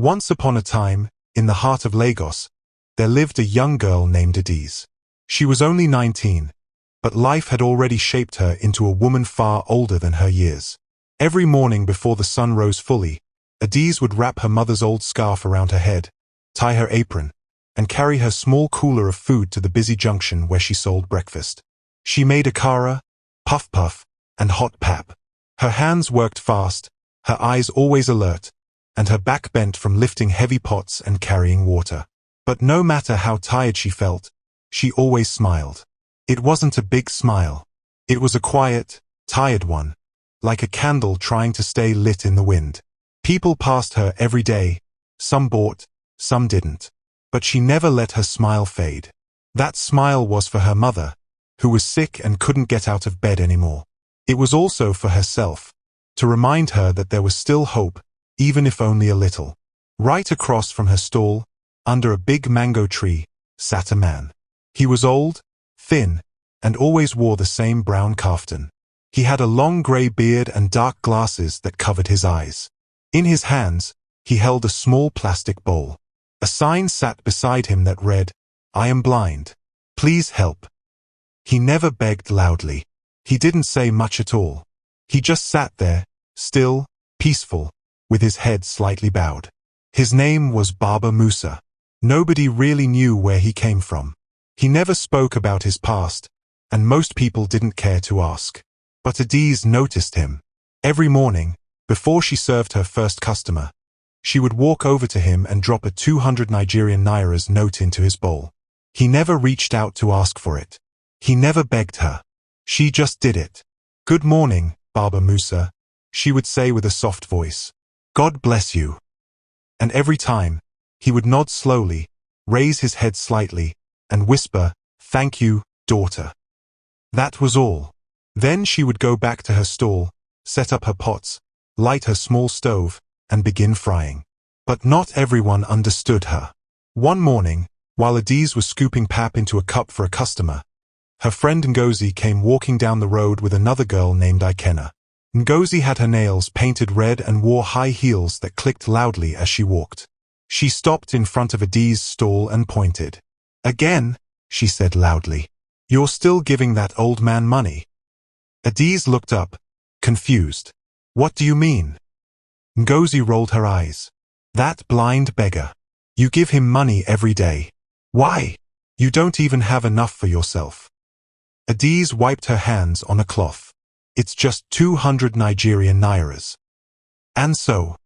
Once upon a time, in the heart of Lagos, there lived a young girl named Adiz. She was only 19, but life had already shaped her into a woman far older than her years. Every morning before the sun rose fully, Adiz would wrap her mother's old scarf around her head, tie her apron, and carry her small cooler of food to the busy junction where she sold breakfast. She made akara, puff-puff, and hot pap. Her hands worked fast, her eyes always alert, and her back bent from lifting heavy pots and carrying water. But no matter how tired she felt, she always smiled. It wasn't a big smile. It was a quiet, tired one, like a candle trying to stay lit in the wind. People passed her every day, some bought, some didn't. But she never let her smile fade. That smile was for her mother, who was sick and couldn't get out of bed anymore. It was also for herself, to remind her that there was still hope, even if only a little. Right across from her stall, under a big mango tree, sat a man. He was old, thin, and always wore the same brown kaftan. He had a long grey beard and dark glasses that covered his eyes. In his hands, he held a small plastic bowl. A sign sat beside him that read, "I am blind. Please help." He never begged loudly. He didn't say much at all. He just sat there, still, peaceful, with his head slightly bowed. His name was Baba Musa. Nobody really knew where he came from. He never spoke about his past, and most people didn't care to ask. But Adiz noticed him. Every morning, before she served her first customer, she would walk over to him and drop a 200 Nigerian nairas note into his bowl. He never reached out to ask for it. He never begged her. She just did it. "Good morning, Baba Musa," she would say with a soft voice. "God bless you." And every time, he would nod slowly, raise his head slightly, and whisper, "Thank you, daughter." That was all. Then she would go back to her stall, set up her pots, light her small stove, and begin frying. But not everyone understood her. One morning, while Adiz was scooping pap into a cup for a customer, her friend Ngozi came walking down the road with another girl named Ikenna. Ngozi had her nails painted red and wore high heels that clicked loudly as she walked. She stopped in front of Adiz's stall and pointed. "Again," she said loudly. "You're still giving that old man money." Adiz looked up, confused. "What do you mean?" Ngozi rolled her eyes. "That blind beggar. You give him money every day. Why? You don't even have enough for yourself." Adiz wiped her hands on a cloth. "It's just 200 Nigerian nairas." "And so,"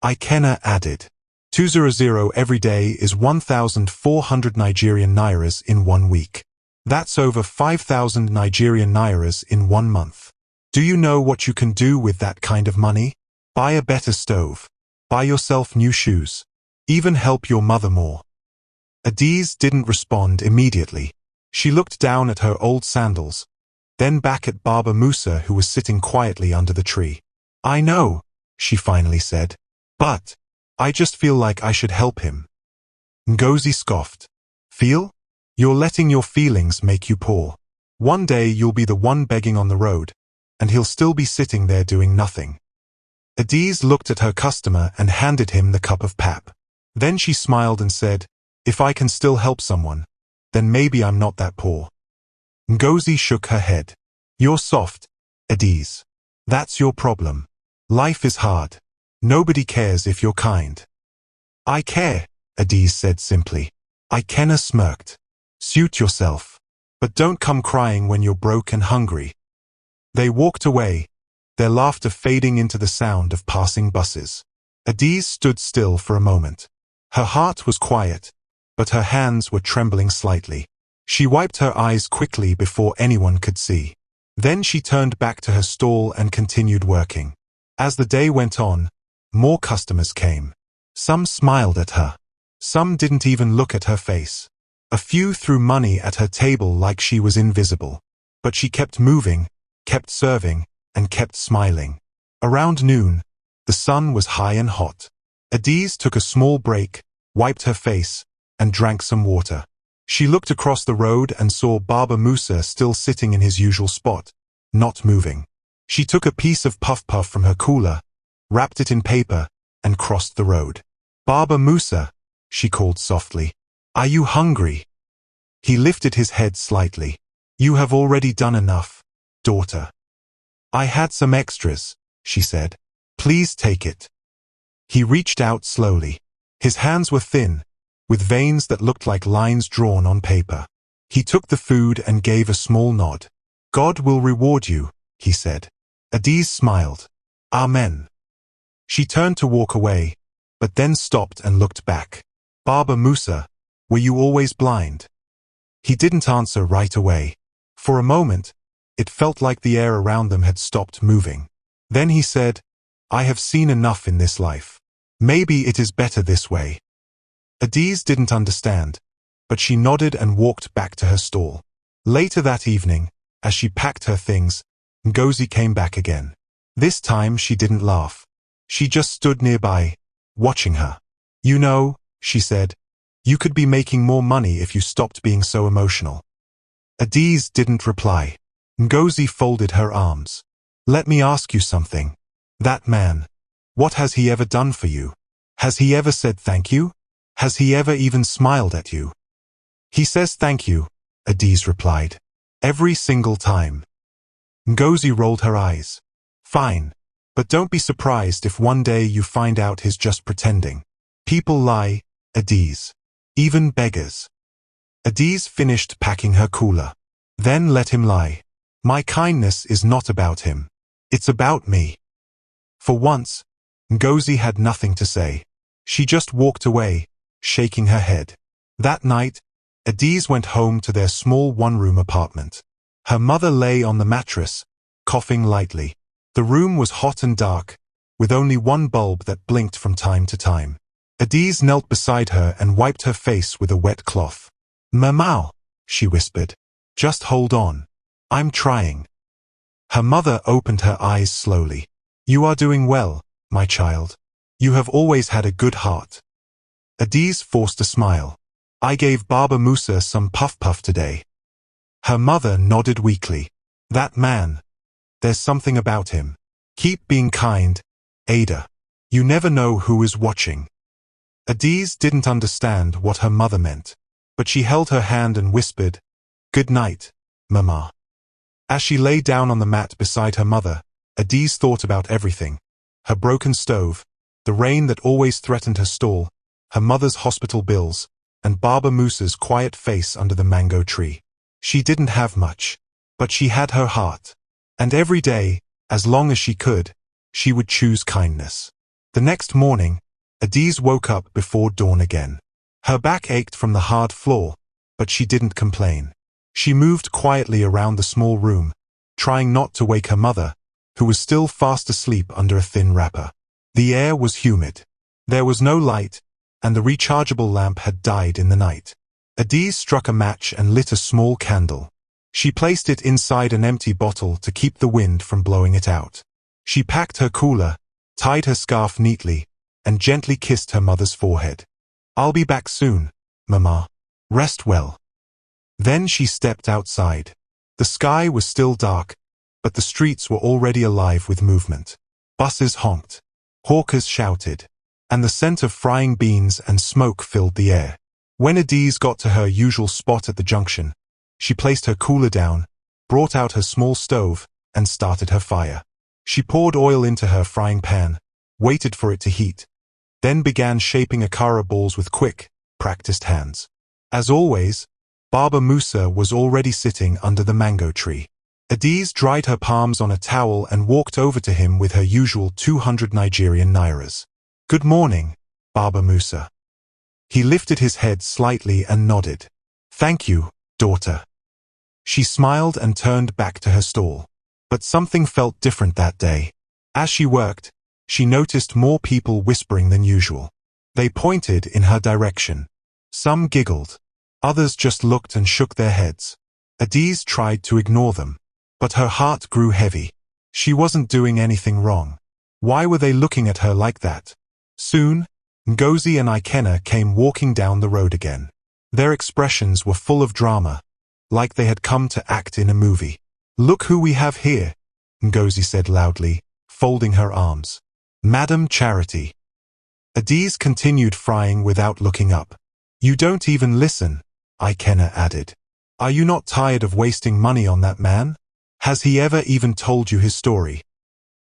Ikenna added, 200 every day is 1,400 Nigerian nairas in 1 week. That's over 5,000 Nigerian nairas in 1 month. Do you know what you can do with that kind of money? Buy a better stove. Buy yourself new shoes. Even help your mother more." Adiz didn't respond immediately. She looked down at her old sandals, then back at Baba Musa who was sitting quietly under the tree. "I know," she finally said, "but I just feel like I should help him." Ngozi scoffed. "Feel? You're letting your feelings make you poor. One day you'll be the one begging on the road, and he'll still be sitting there doing nothing." Adiz looked at her customer and handed him the cup of pap. Then she smiled and said, "If I can still help someone, then maybe I'm not that poor." Ngozi shook her head. "You're soft, Adiz. That's your problem. Life is hard. Nobody cares if you're kind." "I care," Adiz said simply. Ikenna smirked. "Suit yourself. But don't come crying when you're broke and hungry." They walked away, their laughter fading into the sound of passing buses. Adiz stood still for a moment. Her heart was quiet, but her hands were trembling slightly. She wiped her eyes quickly before anyone could see. Then she turned back to her stall and continued working. As the day went on, more customers came. Some smiled at her. Some didn't even look at her face. A few threw money at her table like she was invisible. But she kept moving, kept serving, and kept smiling. Around noon, the sun was high and hot. Adiz took a small break, wiped her face, and drank some water. She looked across the road and saw Baba Musa still sitting in his usual spot, not moving. She took a piece of puff-puff from her cooler, wrapped it in paper, and crossed the road. Baba Musa, she called softly. Are you hungry? He lifted his head slightly. You have already done enough, daughter. I had some extras, she said. Please take it. He reached out slowly. His hands were thin, with veins that looked like lines drawn on paper. He took the food and gave a small nod. God will reward you, he said. Adiz smiled. Amen. She turned to walk away, but then stopped and looked back. Baba Musa, were you always blind? He didn't answer right away. For a moment, it felt like the air around them had stopped moving. Then he said, I have seen enough in this life. Maybe it is better this way. Adiz didn't understand, but she nodded and walked back to her stall. Later that evening, as she packed her things, Ngozi came back again. This time she didn't laugh. She just stood nearby, watching her. You know, she said, you could be making more money if you stopped being so emotional. Adiz didn't reply. Ngozi folded her arms. Let me ask you something. That man, what has he ever done for you? Has he ever said thank you? Has he ever even smiled at you? He says thank you, Adiz replied. Every single time. Ngozi rolled her eyes. Fine, but don't be surprised if one day you find out he's just pretending. People lie, Adiz. Even beggars. Adiz finished packing her cooler. Then let him lie. My kindness is not about him. It's about me. For once, Ngozi had nothing to say. She just walked away, shaking her head. That night, Adiz went home to their small one-room apartment. Her mother lay on the mattress, coughing lightly. The room was hot and dark, with only one bulb that blinked from time to time. Adiz knelt beside her and wiped her face with a wet cloth. Mama, she whispered. Just hold on. I'm trying. Her mother opened her eyes slowly. You are doing well, my child. You have always had a good heart. Adiz forced a smile. I gave Baba Musa some puff-puff today. Her mother nodded weakly. That man. There's something about him. Keep being kind, Ada. You never know who is watching. Adiz didn't understand what her mother meant, but she held her hand and whispered, Good night, Mama. As she lay down on the mat beside her mother, Adiz thought about everything. Her broken stove, the rain that always threatened her stall, her mother's hospital bills, and Baba Musa's quiet face under the mango tree. She didn't have much, but she had her heart. And every day, as long as she could, she would choose kindness. The next morning, Adiz woke up before dawn again. Her back ached from the hard floor, but she didn't complain. She moved quietly around the small room, trying not to wake her mother, who was still fast asleep under a thin wrapper. The air was humid. There was no light, and the rechargeable lamp had died in the night. Adiz struck a match and lit a small candle. She placed it inside an empty bottle to keep the wind from blowing it out. She packed her cooler, tied her scarf neatly, and gently kissed her mother's forehead. I'll be back soon, Mama. Rest well. Then she stepped outside. The sky was still dark, but the streets were already alive with movement. Buses honked. Hawkers shouted. And the scent of frying beans and smoke filled the air. When Adiz got to her usual spot at the junction, she placed her cooler down, brought out her small stove, and started her fire. She poured oil into her frying pan, waited for it to heat, then began shaping akara balls with quick, practiced hands. As always, Baba Musa was already sitting under the mango tree. Adiz dried her palms on a towel and walked over to him with her usual 200 Nigerian nairas. Good morning, Baba Musa. He lifted his head slightly and nodded. Thank you, daughter. She smiled and turned back to her stall. But something felt different that day. As she worked, she noticed more people whispering than usual. They pointed in her direction. Some giggled. Others just looked and shook their heads. Adiz tried to ignore them. But her heart grew heavy. She wasn't doing anything wrong. Why were they looking at her like that? Soon, Ngozi and Ikenna came walking down the road again. Their expressions were full of drama, like they had come to act in a movie. Look who we have here, Ngozi said loudly, folding her arms. Madam Charity. Adiz continued frying without looking up. You don't even listen, Ikenna added. Are you not tired of wasting money on that man? Has he ever even told you his story?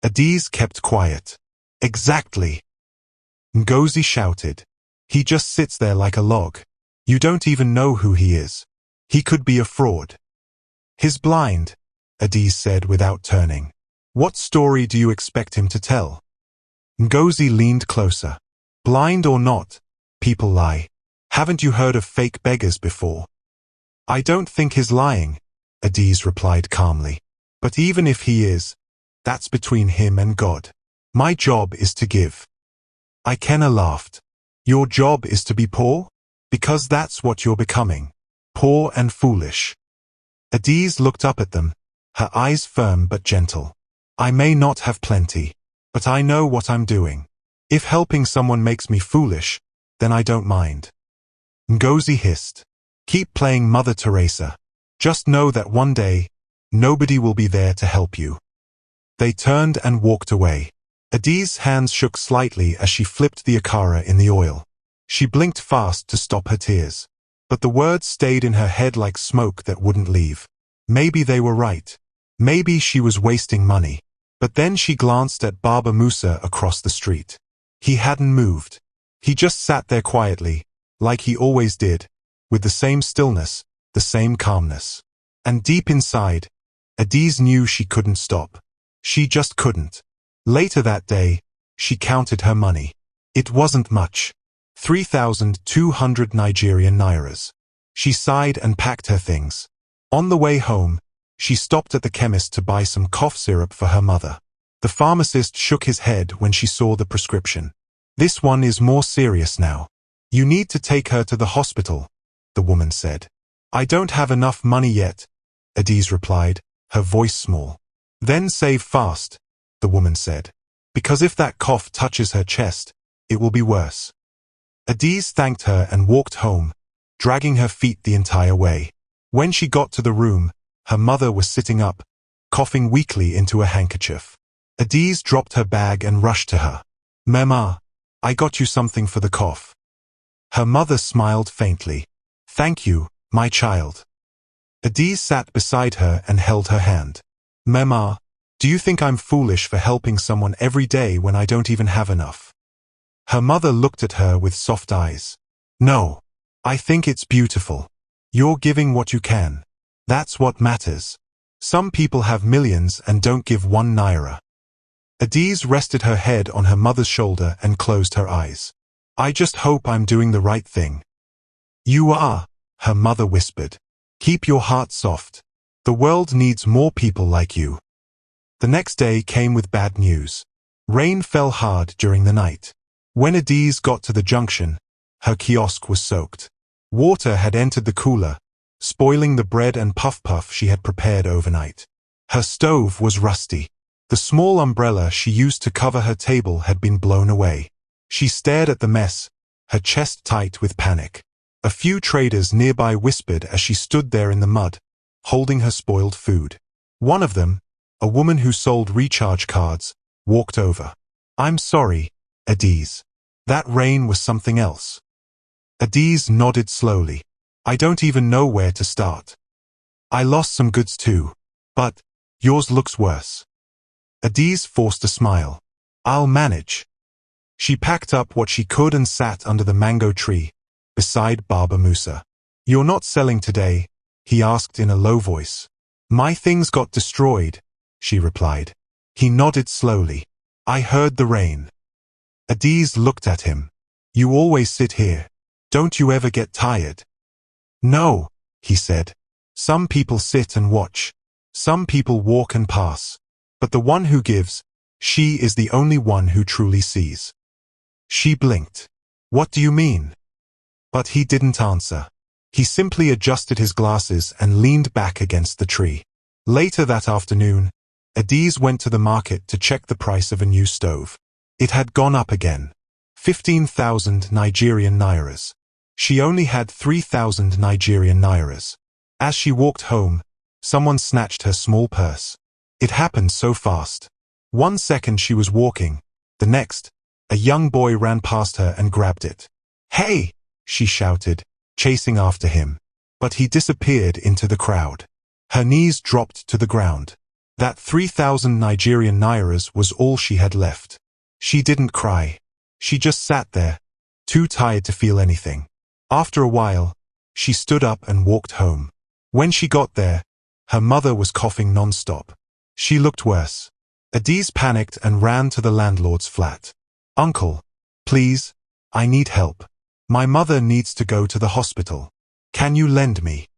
Adiz kept quiet. Exactly. Ngozi shouted. He just sits there like a log. You don't even know who he is. He could be a fraud. He's blind, Adiz said without turning. What story do you expect him to tell? Ngozi leaned closer. Blind or not, people lie. Haven't you heard of fake beggars before? I don't think he's lying, Adiz replied calmly. But even if he is, that's between him and God. My job is to give. Ikenna laughed. Your job is to be poor? Because that's what you're becoming. Poor and foolish. Adiz looked up at them, her eyes firm but gentle. I may not have plenty, but I know what I'm doing. If helping someone makes me foolish, then I don't mind. Ngozi hissed. Keep playing Mother Teresa. Just know that one day, nobody will be there to help you. They turned and walked away. Adiz's hands shook slightly as she flipped the akara in the oil. She blinked fast to stop her tears. But the words stayed in her head like smoke that wouldn't leave. Maybe they were right. Maybe she was wasting money. But then she glanced at Baba Musa across the street. He hadn't moved. He just sat there quietly, like he always did, with the same stillness, the same calmness. And deep inside, Adiz knew she couldn't stop. She just couldn't. Later that day, she counted her money. It wasn't much. 3,200 Nigerian nairas. She sighed and packed her things. On the way home, she stopped at the chemist to buy some cough syrup for her mother. The pharmacist shook his head when she saw the prescription. This one is more serious now. You need to take her to the hospital, the woman said. I don't have enough money yet, Adiz replied, her voice small. Then save fast, the woman said. Because if that cough touches her chest, it will be worse. Adiz thanked her and walked home, dragging her feet the entire way. When she got to the room, her mother was sitting up, coughing weakly into a handkerchief. Adiz dropped her bag and rushed to her. Mama, I got you something for the cough. Her mother smiled faintly. Thank you, my child. Adiz sat beside her and held her hand. Mama, do you think I'm foolish for helping someone every day when I don't even have enough? Her mother looked at her with soft eyes. No, I think it's beautiful. You're giving what you can. That's what matters. Some people have millions and don't give 1 naira. Adiz rested her head on her mother's shoulder and closed her eyes. I just hope I'm doing the right thing. You are, her mother whispered. Keep your heart soft. The world needs more people like you. The next day came with bad news. Rain fell hard during the night. When Adiz got to the junction, her kiosk was soaked. Water had entered the cooler, spoiling the bread and puff-puff she had prepared overnight. Her stove was rusty. The small umbrella she used to cover her table had been blown away. She stared at the mess, her chest tight with panic. A few traders nearby whispered as she stood there in the mud, holding her spoiled food. One of them, a woman who sold recharge cards, walked over. I'm sorry, Adiz. That rain was something else. Adiz nodded slowly. I don't even know where to start. I lost some goods too, but yours looks worse. Adiz forced a smile. I'll manage. She packed up what she could and sat under the mango tree, beside Baba Musa. You're not selling today? He asked in a low voice. My things got destroyed, she replied. He nodded slowly. I heard the rain. Adiz looked at him. You always sit here. Don't you ever get tired? No, he said. Some people sit and watch. Some people walk and pass. But the one who gives, she is the only one who truly sees. She blinked. What do you mean? But he didn't answer. He simply adjusted his glasses and leaned back against the tree. Later that afternoon, Adiz went to the market to check the price of a new stove. It had gone up again. 15,000 Nigerian nairas. She only had 3,000 Nigerian nairas. As she walked home, someone snatched her small purse. It happened so fast. 1 second she was walking, the next, A young boy ran past her and grabbed it. "Hey!" she shouted, chasing after him. But he disappeared into the crowd. Her knees dropped to the ground. That 3,000 Nigerian nairas was all she had left. She didn't cry. She just sat there, too tired to feel anything. After a while, she stood up and walked home. When she got there, her mother was coughing non-stop. She looked worse. Adiz panicked and ran to the landlord's flat. "Uncle, please, I need help. My mother needs to go to the hospital. Can you lend me?"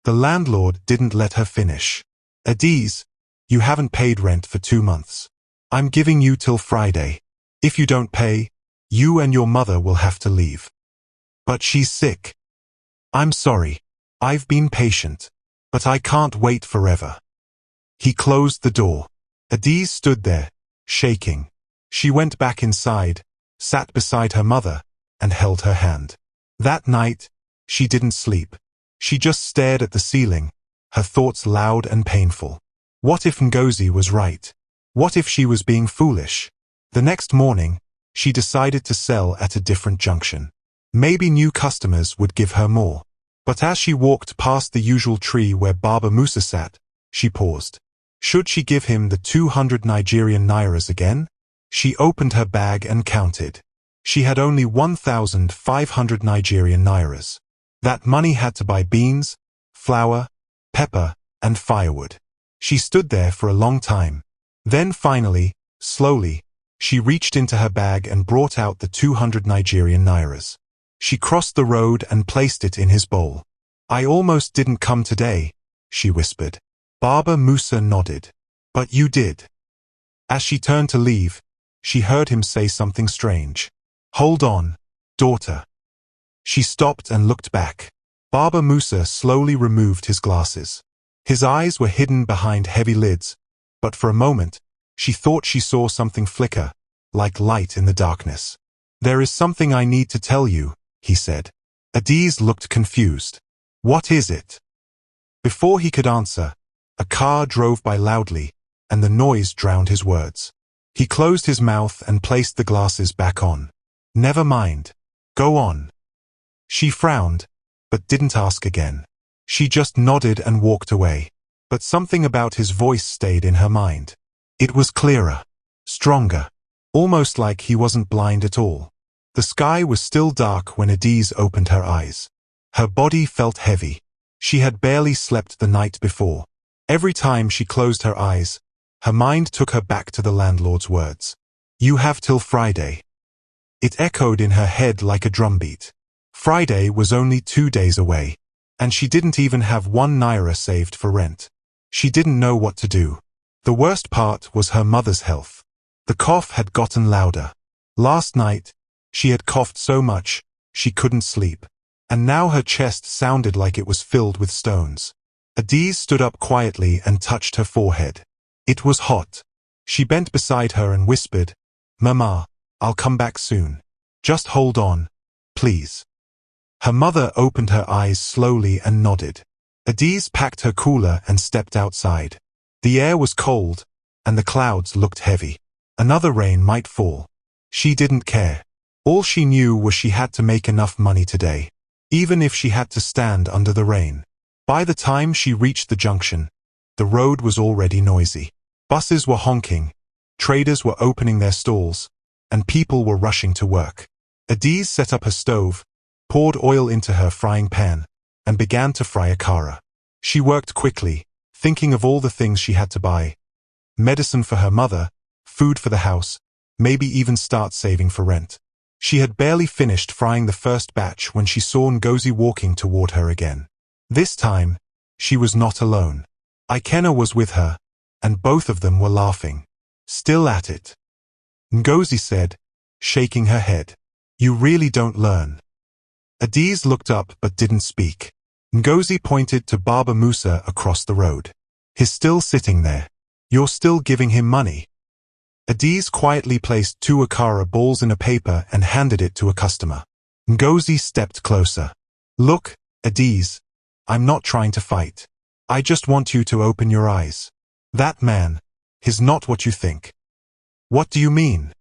The landlord didn't let her finish. "Adiz, you haven't paid rent for 2 months. I'm giving you till Friday. If you don't pay, you and your mother will have to leave." "But she's sick." "I'm sorry. I've been patient. But I can't wait forever." He closed the door. Adiz stood there, shaking. She went back inside, sat beside her mother, and held her hand. That night, she didn't sleep. She just stared at the ceiling, her thoughts loud and painful. What if Ngozi was right? What if she was being foolish? The next morning, she decided to sell at a different junction. Maybe new customers would give her more. But as she walked past the usual tree where Baba Musa sat, she paused. Should she give him the 200 Nigerian nairas again? She opened her bag and counted. She had only 1,500 Nigerian nairas. That money had to buy beans, flour, pepper, and firewood. She stood there for a long time. Then finally, slowly, she reached into her bag and brought out the 200 Nigerian nairas. She crossed the road and placed it in his bowl. "I almost didn't come today," she whispered. Baba Musa nodded. "But you did." As she turned to leave, she heard him say something strange. "Hold on, daughter." She stopped and looked back. Baba Musa slowly removed his glasses. His eyes were hidden behind heavy lids, but for a moment, she thought she saw something flicker, like light in the darkness. "There is something I need to tell you," he said. Adiz looked confused. "What is it?" Before he could answer, a car drove by loudly, and the noise drowned his words. He closed his mouth and placed the glasses back on. "Never mind. Go on." She frowned, but didn't ask again. She just nodded and walked away. But something about his voice stayed in her mind. It was clearer, stronger, almost like he wasn't blind at all. The sky was still dark when Adiz opened her eyes. Her body felt heavy. She had barely slept the night before. Every time she closed her eyes, her mind took her back to the landlord's words. "You have till Friday." It echoed in her head like a drumbeat. Friday was only 2 days away, and she didn't even have 1 naira saved for rent. She didn't know what to do. The worst part was her mother's health. The cough had gotten louder. Last night, she had coughed so much, she couldn't sleep. And now her chest sounded like it was filled with stones. Adiz stood up quietly and touched her forehead. It was hot. She bent beside her and whispered, "Mama, I'll come back soon. Just hold on, please." Her mother opened her eyes slowly and nodded. Adiz packed her cooler and stepped outside. The air was cold, and the clouds looked heavy. Another rain might fall. She didn't care. All she knew was she had to make enough money today, even if she had to stand under the rain. By the time she reached the junction, the road was already noisy. Buses were honking, traders were opening their stalls, and people were rushing to work. Adiz set up her stove, poured oil into her frying pan, and began to fry akara. She worked quickly, thinking of all the things she had to buy. Medicine for her mother, food for the house, maybe even start saving for rent. She had barely finished frying the first batch when she saw Ngozi walking toward her again. This time, she was not alone. Ikenna was with her, and both of them were laughing. "Still at it?" Ngozi said, shaking her head. "You really don't learn." Adiz looked up but didn't speak. Ngozi pointed to Baba Musa across the road. "He's still sitting there. You're still giving him money." Adiz quietly placed 2 akara balls in a paper and handed it to a customer. Ngozi stepped closer. "Look, Adiz, I'm not trying to fight. I just want you to open your eyes. That man, he's not what you think." "What do you mean?"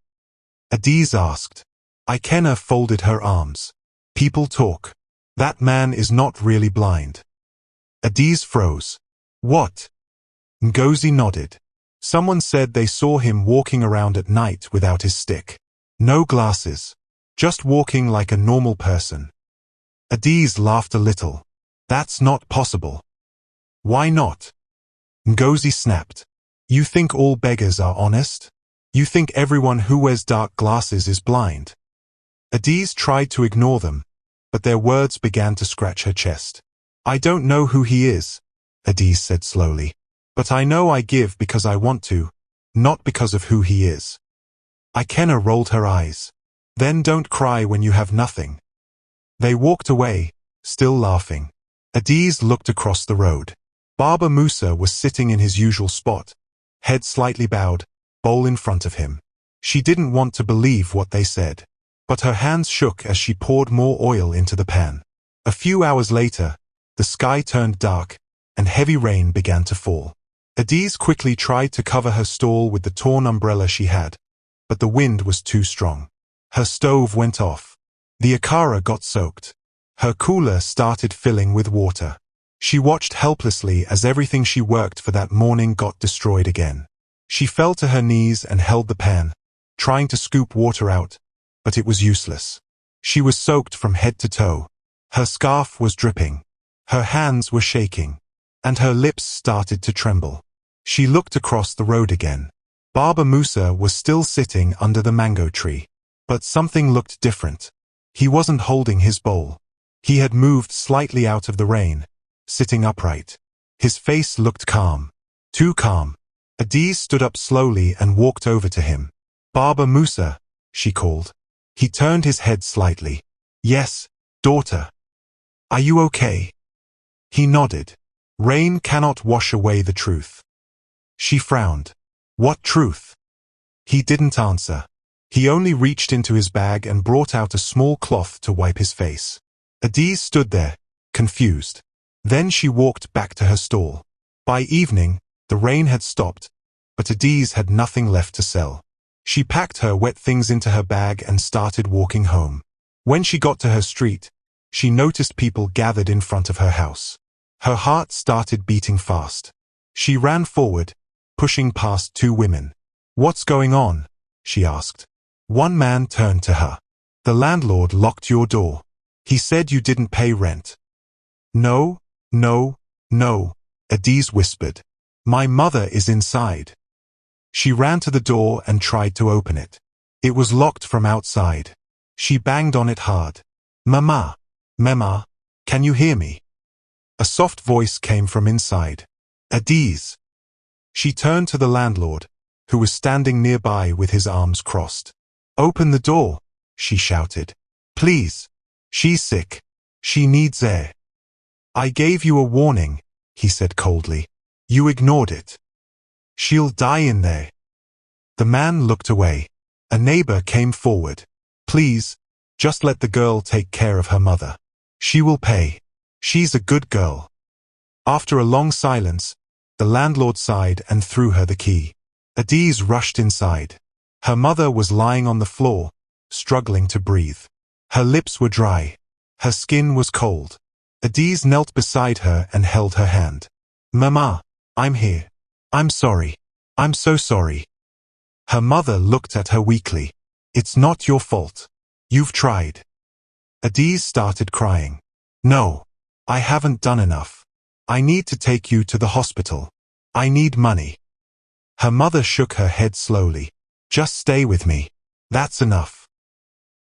Adiz asked. Ikenna folded her arms. People talk. That man is not really blind. Adiz froze. What? Ngozi nodded. Someone said they saw him walking around at night without his stick. No glasses. Just walking like a normal person. Adiz laughed a little. That's not possible. Why not? Ngozi snapped. You think all beggars are honest? You think everyone who wears dark glasses is blind? Adiz tried to ignore them, but their words began to scratch her chest. I don't know who he is, Adiz said slowly. But I know I give because I want to, not because of who he is. Ikenna rolled her eyes. Then don't cry when you have nothing. They walked away, still laughing. Adiz looked across the road. Baba Musa was sitting in his usual spot, head slightly bowed, bowl in front of him. She didn't want to believe what they said, but her hands shook as she poured more oil into the pan. A few hours later, the sky turned dark, and heavy rain began to fall. Adiz quickly tried to cover her stall with the torn umbrella she had, but the wind was too strong. Her stove went off. The akara got soaked. Her cooler started filling with water. She watched helplessly as everything she worked for that morning got destroyed again. She fell to her knees and held the pan, trying to scoop water out, but it was useless. She was soaked from head to toe. Her scarf was dripping. Her hands were shaking, and her lips started to tremble. She looked across the road again. Baba Musa was still sitting under the mango tree, but something looked different. He wasn't holding his bowl. He had moved slightly out of the rain, sitting upright. His face looked calm. Too calm. Adiz stood up slowly and walked over to him. Baba Musa, she called. He turned his head slightly. Yes, daughter. Are you okay? He nodded. Rain cannot wash away the truth. She frowned. What truth? He didn't answer. He only reached into his bag and brought out a small cloth to wipe his face. Adiz stood there, confused. Then she walked back to her stall. By evening, the rain had stopped, but Adiz had nothing left to sell. She packed her wet things into her bag and started walking home. When she got to her street, she noticed people gathered in front of her house. Her heart started beating fast. She ran forward, pushing past two women. What's going on? She asked. One man turned to her. The landlord locked your door. He said you didn't pay rent. No, no, no, Adiz whispered. My mother is inside. She ran to the door and tried to open it. It was locked from outside. She banged on it hard. Mama, Mama, can you hear me? A soft voice came from inside. Adiz. She turned to the landlord, who was standing nearby with his arms crossed. Open the door, she shouted. Please. She's sick. She needs air. I gave you a warning, he said coldly. You ignored it. She'll die in there. The man looked away. A neighbor came forward. Please, just let the girl take care of her mother. She will pay. She's a good girl. After a long silence, the landlord sighed and threw her the key. Adiz rushed inside. Her mother was lying on the floor, struggling to breathe. Her lips were dry. Her skin was cold. Adiz knelt beside her and held her hand. Mama, I'm here. I'm sorry. I'm so sorry. Her mother looked at her weakly. It's not your fault. You've tried. Adiz started crying. No, I haven't done enough. I need to take you to the hospital. I need money. Her mother shook her head slowly. Just stay with me. That's enough.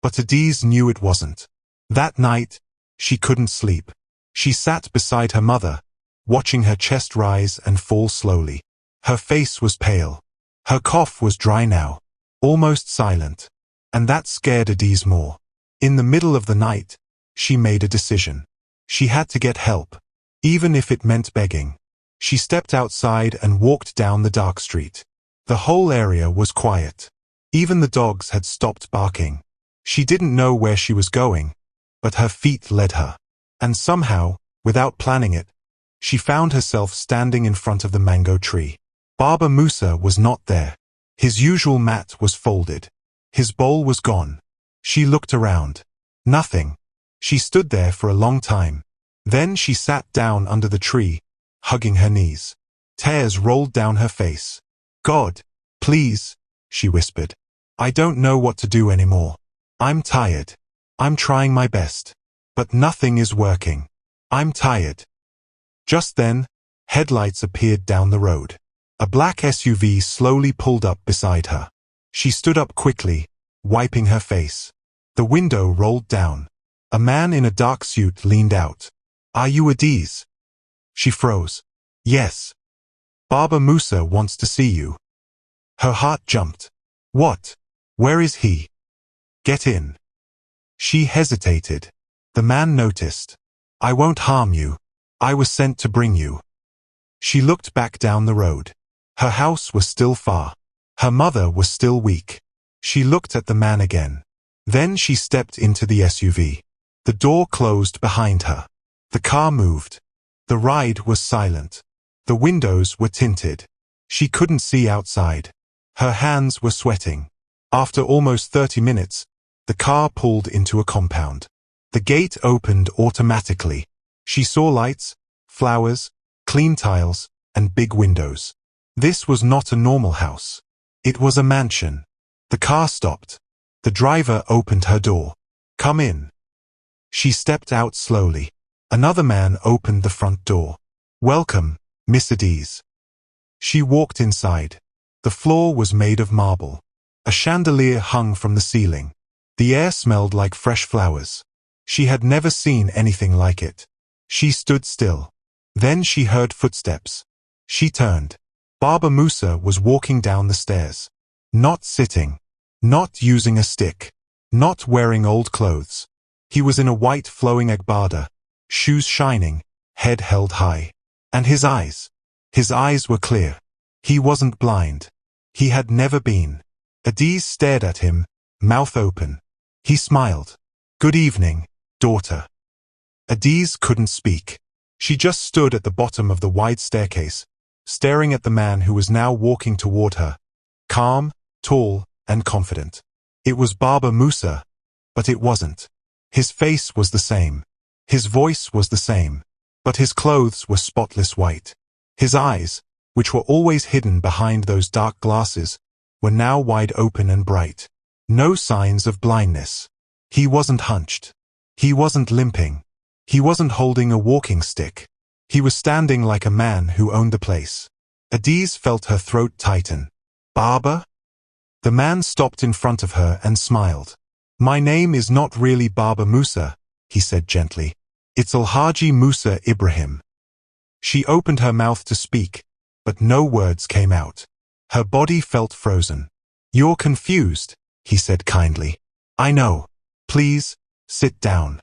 But Adiz knew it wasn't. That night, she couldn't sleep. She sat beside her mother, watching her chest rise and fall slowly. Her face was pale. Her cough was dry now, almost silent. And that scared Adiz more. In the middle of the night, she made a decision. She had to get help, even if it meant begging. She stepped outside and walked down the dark street. The whole area was quiet. Even the dogs had stopped barking. She didn't know where she was going, but her feet led her. And somehow, without planning it, she found herself standing in front of the mango tree. Baba Musa was not there. His usual mat was folded. His bowl was gone. She looked around. Nothing. She stood there for a long time. Then she sat down under the tree, hugging her knees. Tears rolled down her face. God, please, she whispered. I don't know what to do anymore. I'm tired. I'm trying my best. But nothing is working. I'm tired. Just then, headlights appeared down the road. A black SUV slowly pulled up beside her. She stood up quickly, wiping her face. The window rolled down. A man in a dark suit leaned out. Are you Adiz? She froze. Yes. Baba Musa wants to see you. Her heart jumped. What? Where is he? Get in. She hesitated. The man noticed. I won't harm you. I was sent to bring you. She looked back down the road. Her house was still far. Her mother was still weak. She looked at the man again. Then she stepped into the SUV. The door closed behind her. The car moved. The ride was silent. The windows were tinted. She couldn't see outside. Her hands were sweating. After almost 30 minutes, the car pulled into a compound. The gate opened automatically. She saw lights, flowers, clean tiles, and big windows. This was not a normal house. It was a mansion. The car stopped. The driver opened her door. Come in. She stepped out slowly. Another man opened the front door. Welcome, Miss Adiz. She walked inside. The floor was made of marble. A chandelier hung from the ceiling. The air smelled like fresh flowers. She had never seen anything like it. She stood still. Then she heard footsteps. She turned. Baba Musa was walking down the stairs. Not sitting. Not using a stick. Not wearing old clothes. He was in a white flowing agbada, shoes shining, head held high. And his eyes were clear. He wasn't blind. He had never been. Adiz stared at him, mouth open. He smiled. Good evening, daughter. Adiz couldn't speak. She just stood at the bottom of the wide staircase, staring at the man who was now walking toward her. Calm, tall, and confident. It was Baba Musa, but it wasn't. His face was the same. His voice was the same. But his clothes were spotless white. His eyes, which were always hidden behind those dark glasses, were now wide open and bright. No signs of blindness. He wasn't hunched. He wasn't limping. He wasn't holding a walking stick. He was standing like a man who owned the place. Adiz felt her throat tighten. Baba? The man stopped in front of her and smiled. My name is not really Baba Musa, he said gently. It's Alhaji Musa Ibrahim. She opened her mouth to speak, but no words came out. Her body felt frozen. You're confused, he said kindly. I know. Please, sit down.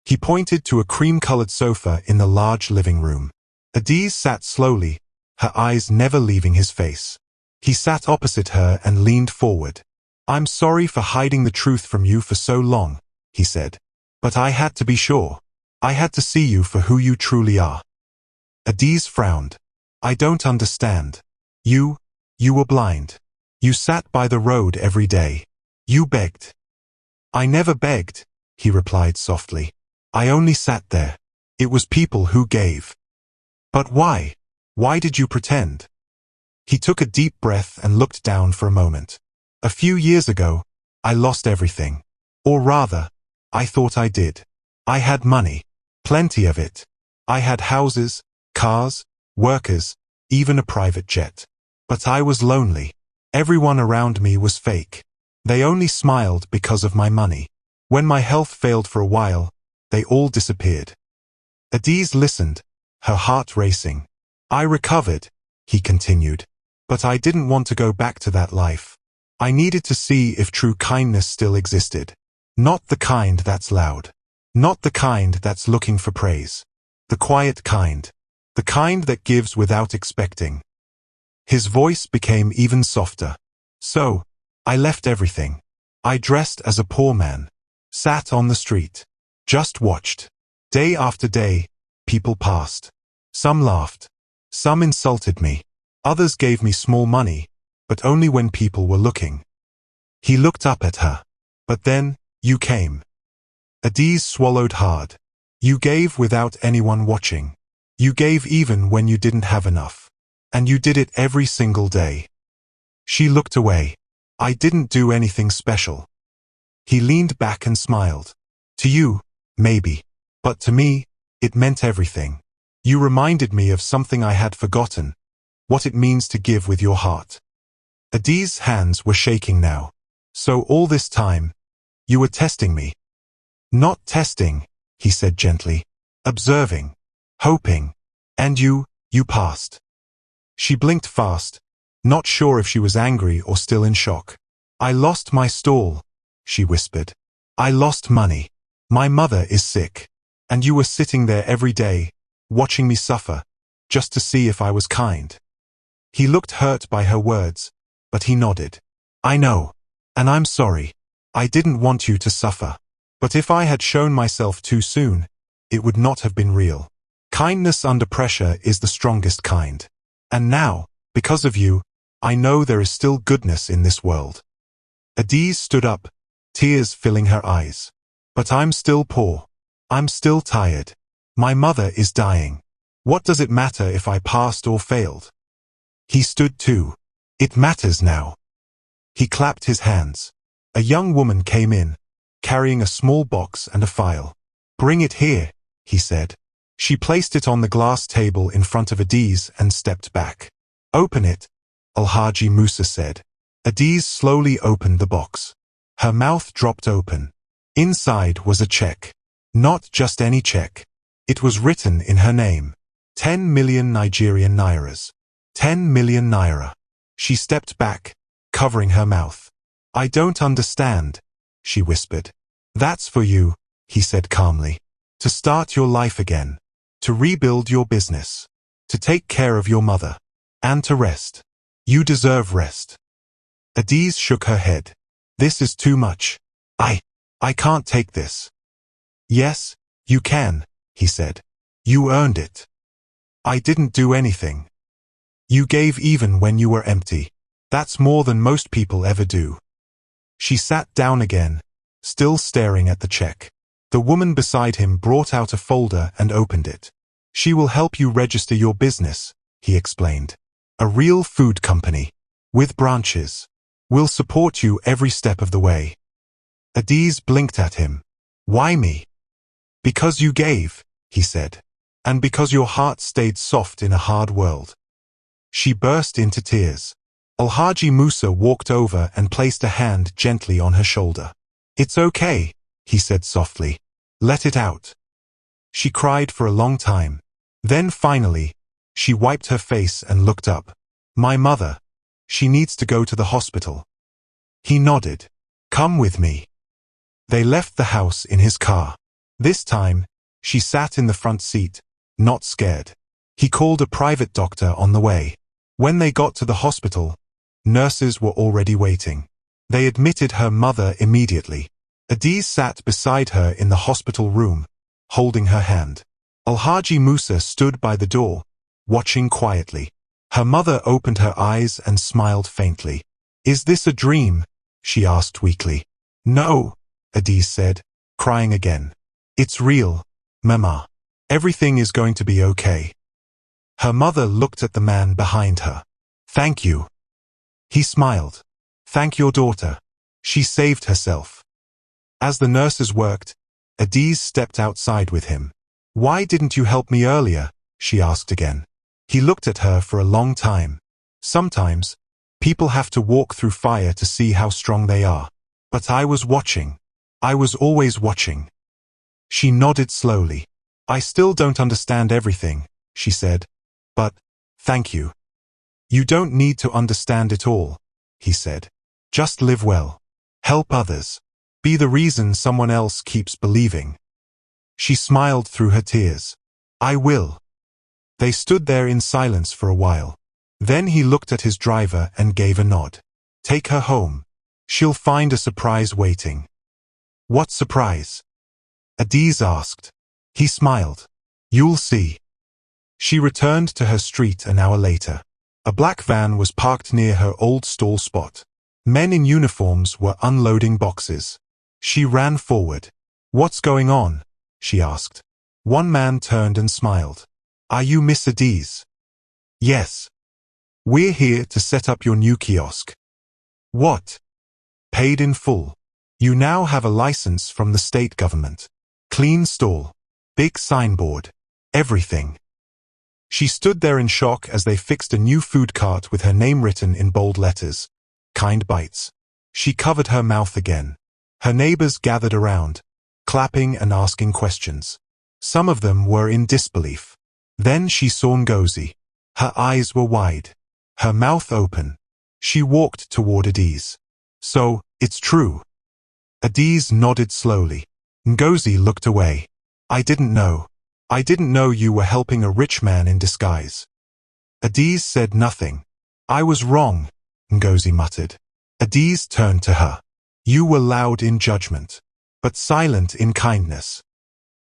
He pointed to a cream-colored sofa in the large living room. Adiz sat slowly, her eyes never leaving his face. He sat opposite her and leaned forward. I'm sorry for hiding the truth from you for so long, he said. But I had to be sure. I had to see you for who you truly are. Adiz frowned. I don't understand. You were blind. You sat by the road every day. You begged. I never begged, he replied softly. I only sat there. It was people who gave. But why? Why did you pretend? He took a deep breath and looked down for a moment. A few years ago, I lost everything. Or rather, I thought I did. I had money. Plenty of it. I had houses, cars, workers, even a private jet. But I was lonely. Everyone around me was fake. They only smiled because of my money. When my health failed for a while, they all disappeared. Adiz listened, her heart racing. I recovered, he continued. But I didn't want to go back to that life. I needed to see if true kindness still existed. Not the kind that's loud. Not the kind that's looking for praise. The quiet kind. The kind that gives without expecting. His voice became even softer. So, I left everything. I dressed as a poor man. Sat on the street. Just watched. Day after day, people passed. Some laughed. Some insulted me. Others gave me small money, but only when people were looking. He looked up at her. But then, you came. Adiz swallowed hard. You gave without anyone watching. You gave even when you didn't have enough. And you did it every single day. She looked away. I didn't do anything special. He leaned back and smiled. To you, maybe. But to me, it meant everything. You reminded me of something I had forgotten. What it means to give with your heart. Adiz's hands were shaking now. So all this time, you were testing me. Not testing, he said gently. Observing. Hoping. And you passed. She blinked fast, not sure if she was angry or still in shock. I lost my stall, she whispered. I lost money. My mother is sick. And you were sitting there every day, watching me suffer, just to see if I was kind. He looked hurt by her words, but he nodded. I know. And I'm sorry. I didn't want you to suffer. But if I had shown myself too soon, it would not have been real. Kindness under pressure is the strongest kind. And now, because of you, I know there is still goodness in this world. Adiz stood up, tears filling her eyes. But I'm still poor. I'm still tired. My mother is dying. What does it matter if I passed or failed? He stood too. It matters now. He clapped his hands. A young woman came in, carrying a small box and a file. Bring it here, he said. She placed it on the glass table in front of Adiz and stepped back. Open it, Alhaji Musa said. Adiz slowly opened the box. Her mouth dropped open. Inside was a check. Not just any check. It was written in her name. 10 million Nigerian nairas. 10 million naira. She stepped back, covering her mouth. I don't understand, she whispered. That's for you, he said calmly. To start your life again. To rebuild your business. To take care of your mother. And to rest. You deserve rest. Adiz shook her head. This is too much. I can't take this. Yes, you can, he said. You earned it. I didn't do anything. You gave even when you were empty. That's more than most people ever do. She sat down again, still staring at the check. The woman beside him brought out a folder and opened it. She will help you register your business, he explained. A real food company. With branches. We'll support you every step of the way. Adiz blinked at him. Why me? Because you gave, he said. And because your heart stayed soft in a hard world. She burst into tears. Alhaji Musa walked over and placed a hand gently on her shoulder. It's okay, he said softly. Let it out. She cried for a long time. Then finally, she wiped her face and looked up. My mother. She needs to go to the hospital. He nodded. Come with me. They left the house in his car. This time, she sat in the front seat, not scared. He called a private doctor on the way. When they got to the hospital, nurses were already waiting. They admitted her mother immediately. Adiz sat beside her in the hospital room, holding her hand. Alhaji Musa stood by the door, watching quietly. Her mother opened her eyes and smiled faintly. Is this a dream? She asked weakly. No, Adiz said, crying again. It's real, Mama. Everything is going to be okay. Her mother looked at the man behind her. Thank you. He smiled. Thank your daughter. She saved herself. As the nurses worked, Adiz stepped outside with him. Why didn't you help me earlier? She asked again. He looked at her for a long time. Sometimes, people have to walk through fire to see how strong they are. But I was watching. I was always watching. She nodded slowly. I still don't understand everything, she said. But, thank you. You don't need to understand it all, he said. Just live well. Help others. Be the reason someone else keeps believing. She smiled through her tears. I will. They stood there in silence for a while. Then he looked at his driver and gave a nod. Take her home. She'll find a surprise waiting. What surprise? Adiz asked. He smiled. You'll see. She returned to her street an hour later. A black van was parked near her old stall spot. Men in uniforms were unloading boxes. She ran forward. "What's going on?" she asked. One man turned and smiled. "Are you Miss Adiz?" "Yes. We're here to set up your new kiosk." "What?" "Paid in full. You now have a license from the state government. Clean stall. Big signboard. Everything." She stood there in shock as they fixed a new food cart with her name written in bold letters. Kind Bites. She covered her mouth again. Her neighbors gathered around, clapping and asking questions. Some of them were in disbelief. Then she saw Ngozi. Her eyes were wide, her mouth open. She walked toward Adiz. "So, it's true." Adiz nodded slowly. Ngozi looked away. I didn't know you were helping a rich man in disguise." Adiz said nothing. "I was wrong," Ngozi muttered. Adiz turned to her. "You were loud in judgment, but silent in kindness."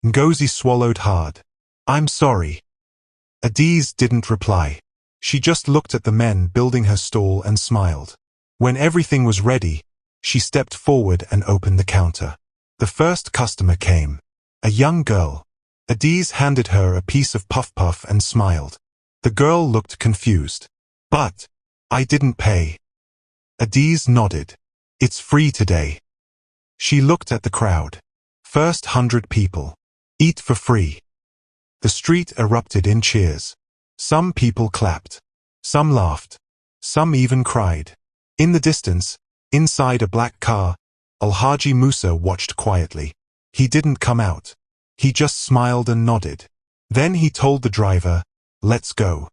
Ngozi swallowed hard. "I'm sorry." Adiz didn't reply. She just looked at the men building her stall and smiled. When everything was ready, she stepped forward and opened the counter. The first customer came. A young girl. Adiz handed her a piece of puff-puff and smiled. The girl looked confused. "But I didn't pay." Adiz nodded. "It's free today." She looked at the crowd. First 100 people. Eat for free. The street erupted in cheers. Some people clapped. Some laughed. Some even cried. In the distance, inside a black car, Alhaji Musa watched quietly. He didn't come out. He just smiled and nodded. Then he told the driver, "Let's go."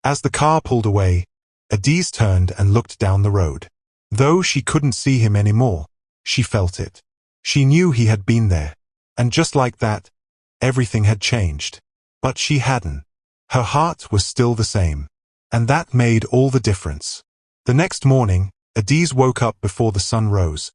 As the car pulled away, Adiz turned and looked down the road. Though she couldn't see him anymore, she felt it. She knew he had been there. And just like that, everything had changed. But she hadn't. Her heart was still the same. And that made all the difference. The next morning, Adiz woke up before the sun rose.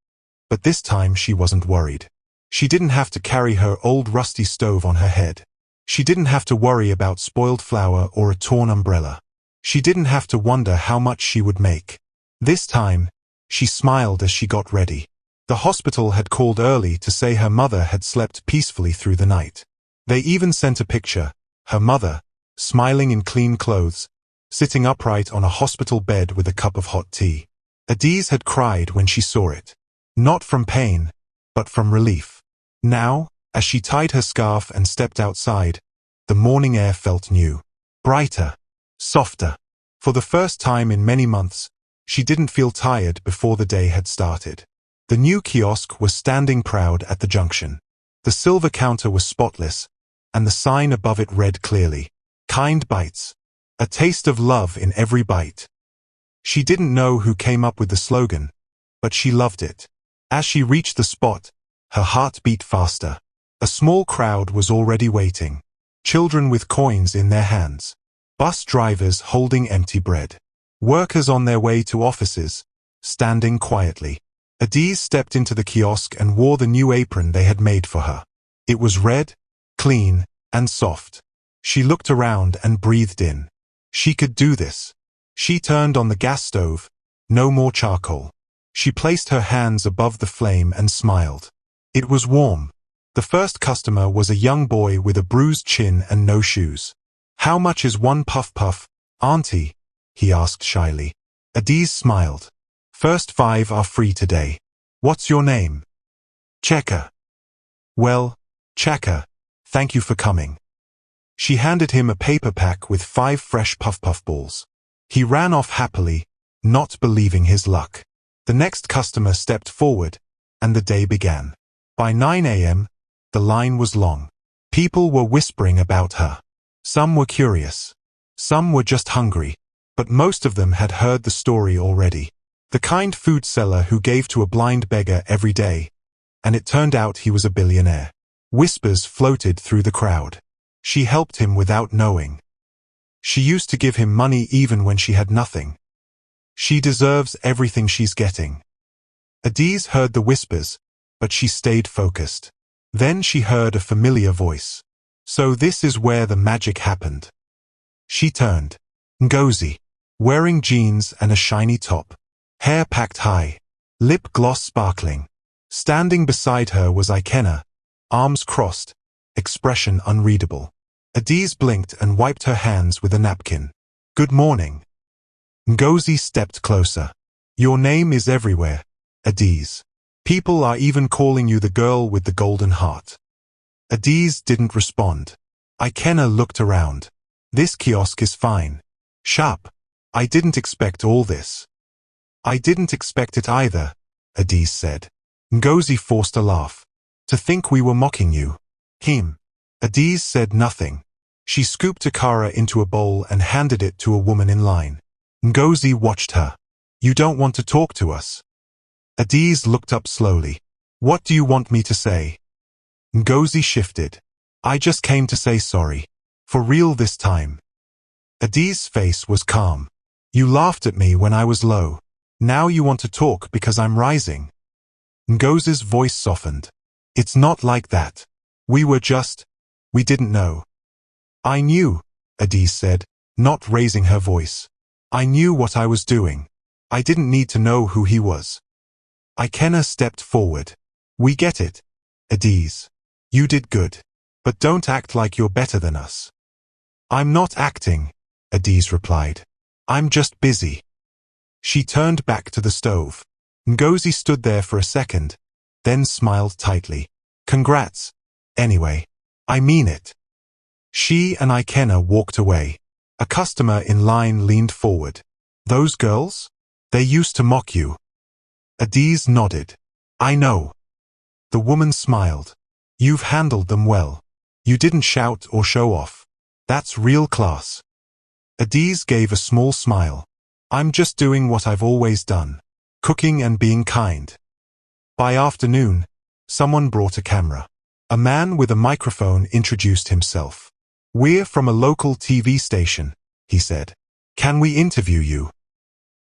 But this time she wasn't worried. She didn't have to carry her old rusty stove on her head. She didn't have to worry about spoiled flour or a torn umbrella. She didn't have to wonder how much she would make. This time, she smiled as she got ready. The hospital had called early to say her mother had slept peacefully through the night. They even sent a picture, her mother, smiling in clean clothes, sitting upright on a hospital bed with a cup of hot tea. Adiz had cried when she saw it. Not from pain, but from relief. Now, as she tied her scarf and stepped outside, the morning air felt new. Brighter. Softer. For the first time in many months, she didn't feel tired before the day had started. The new kiosk was standing proud at the junction. The silver counter was spotless, and the sign above it read clearly, "Kind Bites. A taste of love in every bite." She didn't know who came up with the slogan, but she loved it. As she reached the spot, her heart beat faster. A small crowd was already waiting. Children with coins in their hands. Bus drivers holding empty bread. Workers on their way to offices, standing quietly. Adiz stepped into the kiosk and wore the new apron they had made for her. It was red, clean, and soft. She looked around and breathed in. She could do this. She turned on the gas stove. No more charcoal. She placed her hands above the flame and smiled. It was warm. The first customer was a young boy with a bruised chin and no shoes. "How much is one puff-puff, auntie?" he asked shyly. Adiz smiled. "First 5 are free today. What's your name?" "Cheka." "Well, Cheka, thank you for coming." She handed him a paper pack with 5 fresh puff-puff balls. He ran off happily, not believing his luck. The next customer stepped forward, and the day began. By 9 a.m., the line was long. People were whispering about her. Some were curious. Some were just hungry. But most of them had heard the story already. The kind food seller who gave to a blind beggar every day. And it turned out he was a billionaire. Whispers floated through the crowd. She helped him without knowing. She used to give him money even when she had nothing. She deserves everything she's getting. Adiz heard the whispers, but she stayed focused. Then she heard a familiar voice. So this is where the magic happened. She turned. Ngozi, wearing jeans and a shiny top. hair packed high, lip gloss sparkling. Standing beside her was Ikenna, arms crossed, expression unreadable. Adiz blinked and wiped her hands with a napkin. Good morning. Ngozi stepped closer. Your name is everywhere, Adiz. People are even calling you the girl with the golden heart. Adiz didn't respond. Ikenna looked around. This kiosk is fine. Sharp. I didn't expect all this. I didn't expect it either, Adiz said. Ngozi forced a laugh. To think we were mocking you. Adiz said nothing. She scooped akara into a bowl and handed it to a woman in line. Ngozi watched her. You don't want to talk to us? Adiz looked up slowly. What do you want me to say? Ngozi shifted. I just came to say sorry. For real this time. Adiz's face was calm. You laughed at me when I was low. Now you want to talk because I'm rising. Ngozi's voice softened. It's not like that. We didn't know. I knew, Adiz said, not raising her voice. I knew what I was doing. I didn't need to know who he was. Ikenna stepped forward. We get it, Adiz. You did good. But don't act like you're better than us. I'm not acting, Adiz replied. I'm just busy. She turned back to the stove. Ngozi stood there for a second, then smiled tightly. Congrats. Anyway, I mean it. She and Ikenna walked away. A customer in line leaned forward. Those girls? They used to mock you. Adiz nodded. I know. The woman smiled. You've handled them well. You didn't shout or show off. That's real class. Adiz gave a small smile. I'm just doing what I've always done. Cooking and being kind. By afternoon, someone brought a camera. A man with a microphone introduced himself. We're from a local TV station, he said. Can we interview you?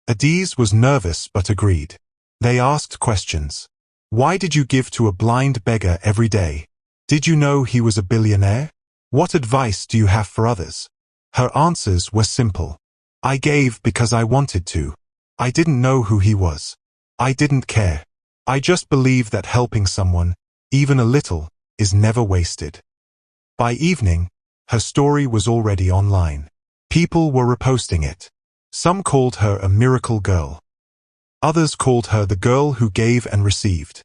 Adiz was nervous but agreed. They asked questions. Why did you give to a blind beggar every day? Did you know he was a billionaire? What advice do you have for others? Her answers were simple. I gave because I wanted to. I didn't know who he was. I didn't care. I just believe that helping someone, even a little, is never wasted. By evening, her story was already online. People were reposting it. Some called her a miracle girl. Others called her the girl who gave and received.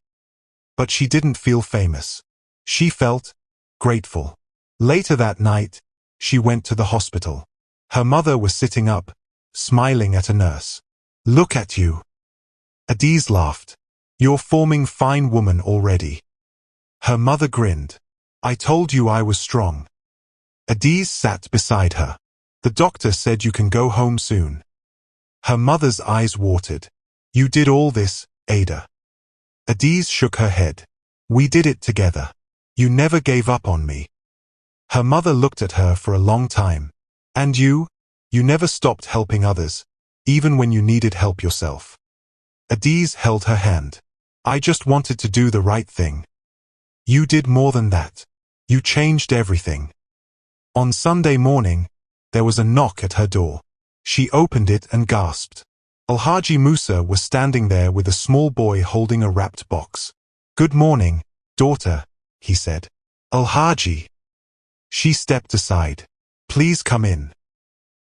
But she didn't feel famous. She felt grateful. Later that night, she went to the hospital. Her mother was sitting up, smiling at a nurse. Look at you. Adiz laughed. You're forming fine woman already. Her mother grinned. I told you I was strong. Adiz sat beside her. The doctor said you can go home soon. Her mother's eyes watered. You did all this, Ada. Adiz shook her head. We did it together. You never gave up on me. Her mother looked at her for a long time. And you never stopped helping others, even when you needed help yourself. Adiz held her hand. I just wanted to do the right thing. You did more than that. You changed everything. On Sunday morning, there was a knock at her door. She opened it and gasped. Alhaji Musa was standing there with a small boy holding a wrapped box. Good morning, daughter, he said. Alhaji. She stepped aside. Please come in.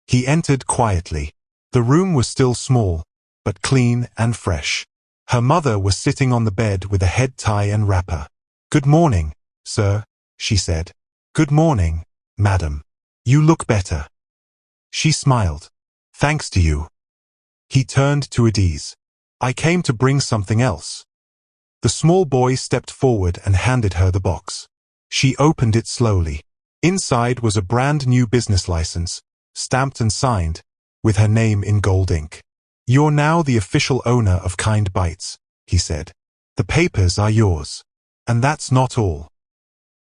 He entered quietly. The room was still small, but clean and fresh. Her mother was sitting on the bed with a head tie and wrapper. Good morning, sir, she said. Good morning, madam. You look better. She smiled. Thanks to you. He turned to Adiz. I came to bring something else. The small boy stepped forward and handed her the box. She opened it slowly. Inside was a brand new business license, stamped and signed, with her name in gold ink. You're now the official owner of Kind Bites, he said. The papers are yours. And that's not all.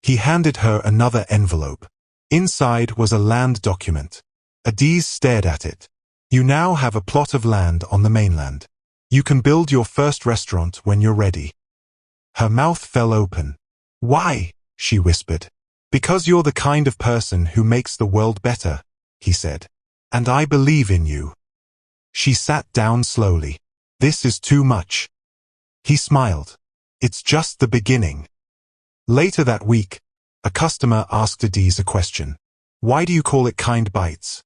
He handed her another envelope. Inside was a land document. Adiz stared at it. You now have a plot of land on the mainland. You can build your first restaurant when you're ready. Her mouth fell open. Why? She whispered. Because you're the kind of person who makes the world better, he said. And I believe in you. She sat down slowly. This is too much. He smiled. It's just the beginning. Later that week, a customer asked Adiz a question. Why do you call it Kind Bites?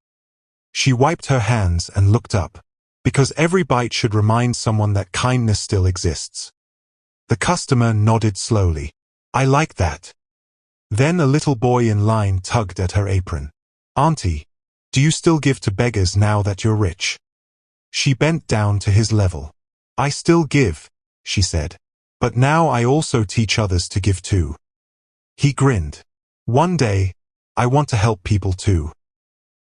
She wiped her hands and looked up. Because every bite should remind someone that kindness still exists. The customer nodded slowly. I like that. Then a little boy in line tugged at her apron. Auntie, do you still give to beggars now that you're rich? She bent down to his level. I still give, she said. But now I also teach others to give too. He grinned. One day, I want to help people too.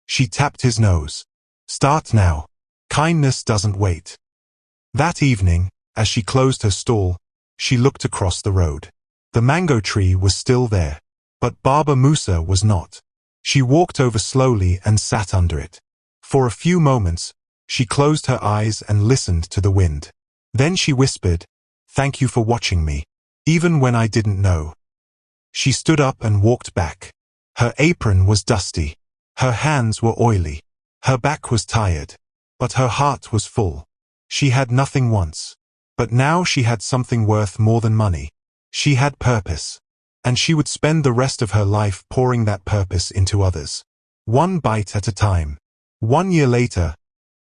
She tapped his nose. Start now. Kindness doesn't wait. That evening, as she closed her stall, she looked across the road. The mango tree was still there, but Baba Musa was not. She walked over slowly and sat under it. For a few moments, she closed her eyes and listened to the wind. Then she whispered, Thank you for watching me, even when I didn't know. She stood up and walked back. Her apron was dusty. Her hands were oily. Her back was tired. But her heart was full. She had nothing once. But now she had something worth more than money. She had purpose. And she would spend the rest of her life pouring that purpose into others. One bite at a time. 1 year later,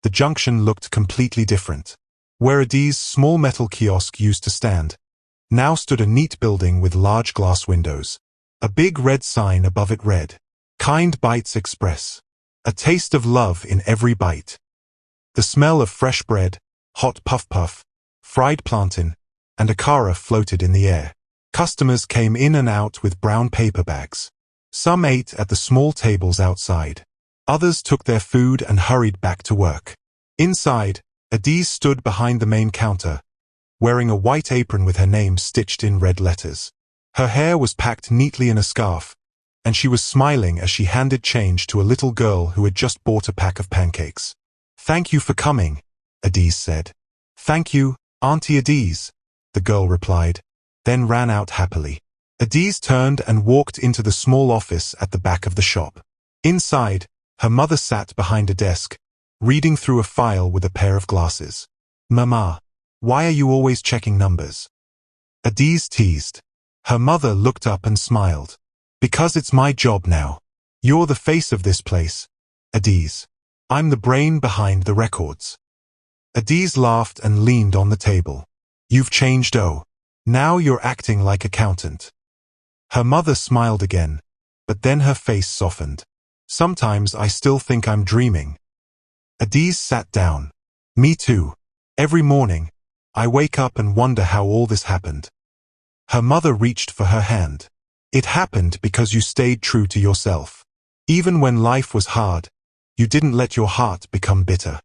the junction looked completely different. Where Adiz's small metal kiosk used to stand, now stood a neat building with large glass windows. A big red sign above it read, Kind Bites Express. A taste of love in every bite. The smell of fresh bread, hot puff-puff, fried plantain, and akara floated in the air. Customers came in and out with brown paper bags. Some ate at the small tables outside. Others took their food and hurried back to work. Inside, Adiz stood behind the main counter, wearing a white apron with her name stitched in red letters. Her hair was packed neatly in a scarf, and she was smiling as she handed change to a little girl who had just bought a pack of pancakes. Thank you for coming, Adiz said. Thank you, Auntie Adiz, the girl replied, then ran out happily. Adiz turned and walked into the small office at the back of the shop. Inside, her mother sat behind a desk, reading through a file with a pair of glasses. Mama, why are you always checking numbers? Adiz teased. Her mother looked up and smiled. Because it's my job now. You're the face of this place, Adiz. I'm the brain behind the records. Adiz laughed and leaned on the table. You've changed, oh. Now you're acting like accountant. Her mother smiled again, but then her face softened. Sometimes I still think I'm dreaming. Adiz sat down. Me too. Every morning, I wake up and wonder how all this happened. Her mother reached for her hand. It happened because you stayed true to yourself. Even when life was hard, you didn't let your heart become bitter.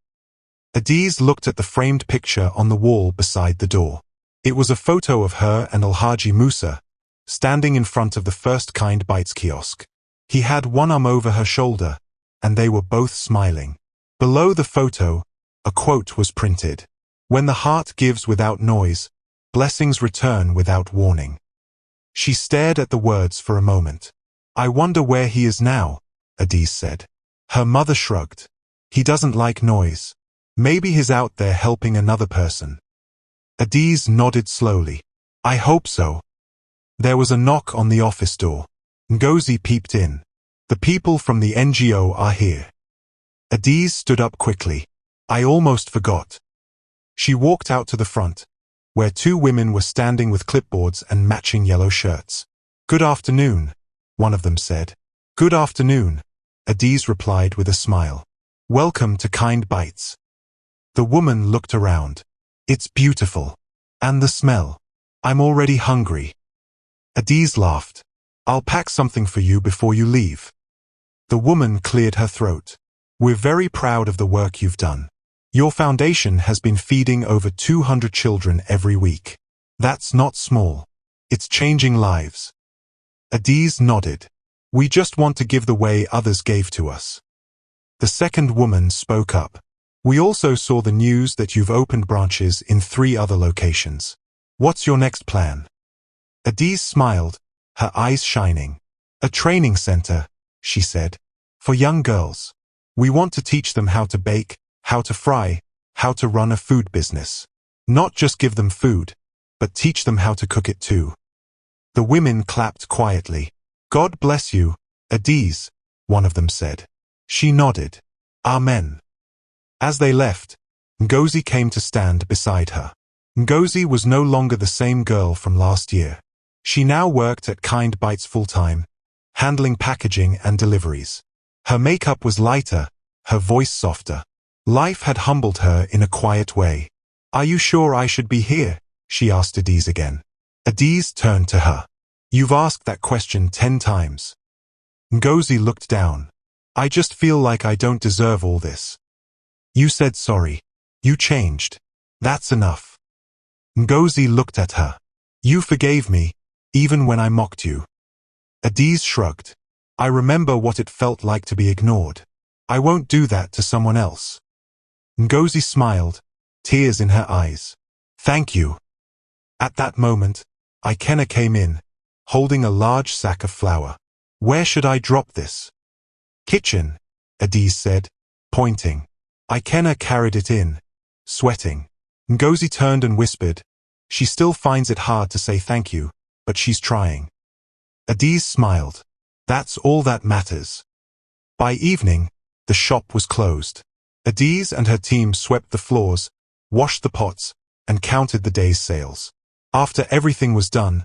Adiz looked at the framed picture on the wall beside the door. It was a photo of her and Alhaji Musa, standing in front of the first Kind Bites kiosk. He had one arm over her shoulder, and they were both smiling. Below the photo, a quote was printed. When the heart gives without noise, blessings return without warning. She stared at the words for a moment. I wonder where he is now, Adiz said. Her mother shrugged. He doesn't like noise. Maybe he's out there helping another person. Adiz nodded slowly. I hope so. There was a knock on the office door. Ngozi peeped in. The people from the NGO are here. Adiz stood up quickly. I almost forgot. She walked out to the front, where two women were standing with clipboards and matching yellow shirts. Good afternoon, one of them said. Good afternoon, Adiz replied with a smile. Welcome to Kind Bites. The woman looked around. It's beautiful. And the smell. I'm already hungry. Adiz laughed. I'll pack something for you before you leave. The woman cleared her throat. We're very proud of the work you've done. Your foundation has been feeding over 200 children every week. That's not small. It's changing lives. Adiz nodded. We just want to give the way others gave to us. The second woman spoke up. We also saw the news that you've opened branches in 3 other locations. What's your next plan? Adiz smiled, her eyes shining. A training center, she said, for young girls. We want to teach them how to bake, how to fry, how to run a food business. Not just give them food, but teach them how to cook it too. The women clapped quietly. God bless you, Adiz, one of them said. She nodded. Amen. As they left, Ngozi came to stand beside her. Ngozi was no longer the same girl from last year. She now worked at Kind Bites full-time, handling packaging and deliveries. Her makeup was lighter, her voice softer. Life had humbled her in a quiet way. Are you sure I should be here? She asked Adiz again. Adiz turned to her. You've asked that question 10 times. Ngozi looked down. I just feel like I don't deserve all this. You said sorry. You changed. That's enough. Ngozi looked at her. You forgave me, even when I mocked you. Adiz shrugged. I remember what it felt like to be ignored. I won't do that to someone else. Ngozi smiled, tears in her eyes. Thank you. At that moment, Ikenna came in, holding a large sack of flour. Where should I drop this? Kitchen, Adiz said, pointing. Ikenna carried it in, sweating. Ngozi turned and whispered, she still finds it hard to say thank you, but she's trying. Adiz smiled. That's all that matters. By evening, the shop was closed. Adiz and her team swept the floors, washed the pots, and counted the day's sales. After everything was done,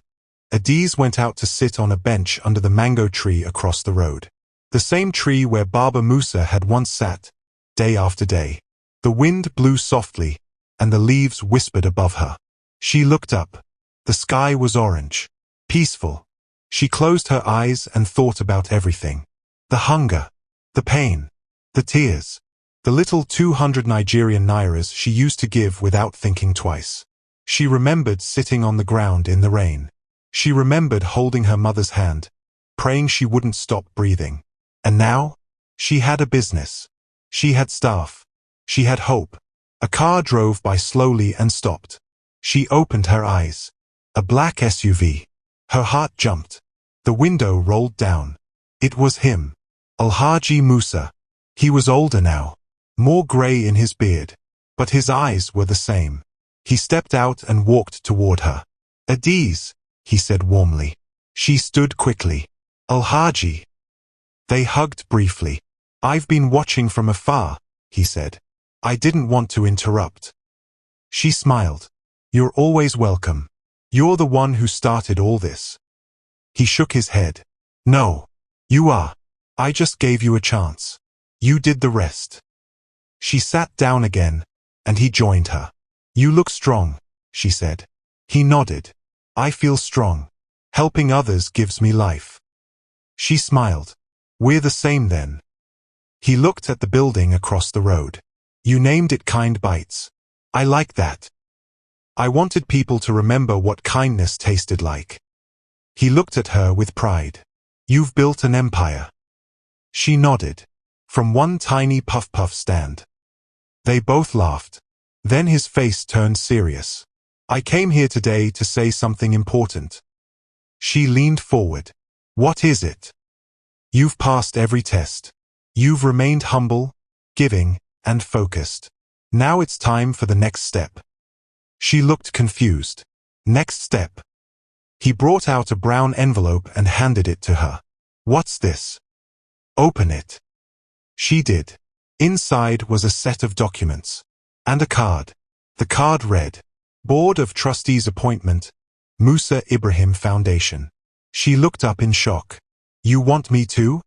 Adiz went out to sit on a bench under the mango tree across the road. The same tree where Baba Musa had once sat, day after day. The wind blew softly, and the leaves whispered above her. She looked up. The sky was orange, peaceful. She closed her eyes and thought about everything. The hunger, the pain, the tears, the little 200 Nigerian nairas she used to give without thinking twice. She remembered sitting on the ground in the rain. She remembered holding her mother's hand, praying she wouldn't stop breathing. And now, she had a business. She had staff. She had hope. A car drove by slowly and stopped. She opened her eyes. A black SUV. Her heart jumped. The window rolled down. It was him. Alhaji Musa. He was older now, more grey in his beard, but his eyes were the same. He stepped out and walked toward her. Adiz, he said warmly. She stood quickly. Alhaji. They hugged briefly. I've been watching from afar, he said. I didn't want to interrupt. She smiled. You're always welcome. You're the one who started all this. He shook his head. No, you are. I just gave you a chance. You did the rest. She sat down again, and he joined her. You look strong, she said. He nodded. I feel strong. Helping others gives me life. She smiled. We're the same then. He looked at the building across the road. You named it Kind Bites. I like that. I wanted people to remember what kindness tasted like. He looked at her with pride. You've built an empire. She nodded. From one tiny puff-puff stand. They both laughed. Then his face turned serious. I came here today to say something important. She leaned forward. What is it? You've passed every test. You've remained humble, giving, and focused. Now it's time for the next step. She looked confused. Next step. He brought out a brown envelope and handed it to her. What's this? Open it. She did. Inside was a set of documents. And a card. The card read, Board of Trustees Appointment, Musa Ibrahim Foundation. She looked up in shock. You want me to?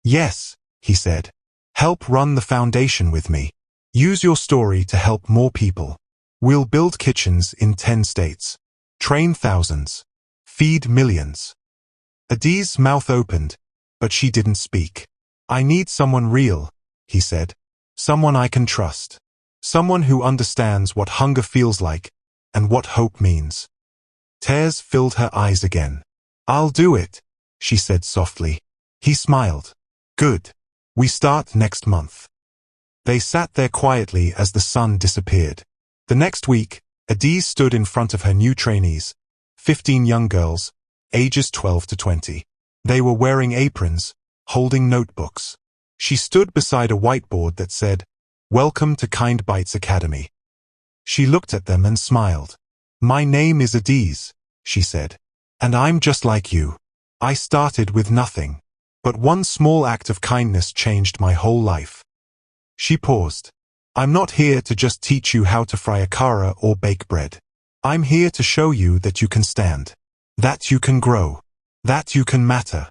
Yes, he said. Help run the foundation with me. Use your story to help more people. We'll build kitchens in 10 states. Train thousands. Feed millions. Adiz's mouth opened, but she didn't speak. I need someone real, he said. Someone I can trust. Someone who understands what hunger feels like and what hope means. Tears filled her eyes again. I'll do it, she said softly. He smiled. Good. We start next month. They sat there quietly as the sun disappeared. The next week, Adiz stood in front of her new trainees, 15 young girls, ages 12 to 20. They were wearing aprons, holding notebooks. She stood beside a whiteboard that said, Welcome to Kind Bites Academy. She looked at them and smiled. "My name is Adiz," she said. "And I'm just like you. I started with nothing. But one small act of kindness changed my whole life." She paused. "I'm not here to just teach you how to fry a kara or bake bread. I'm here to show you that you can stand. That you can grow. That you can matter."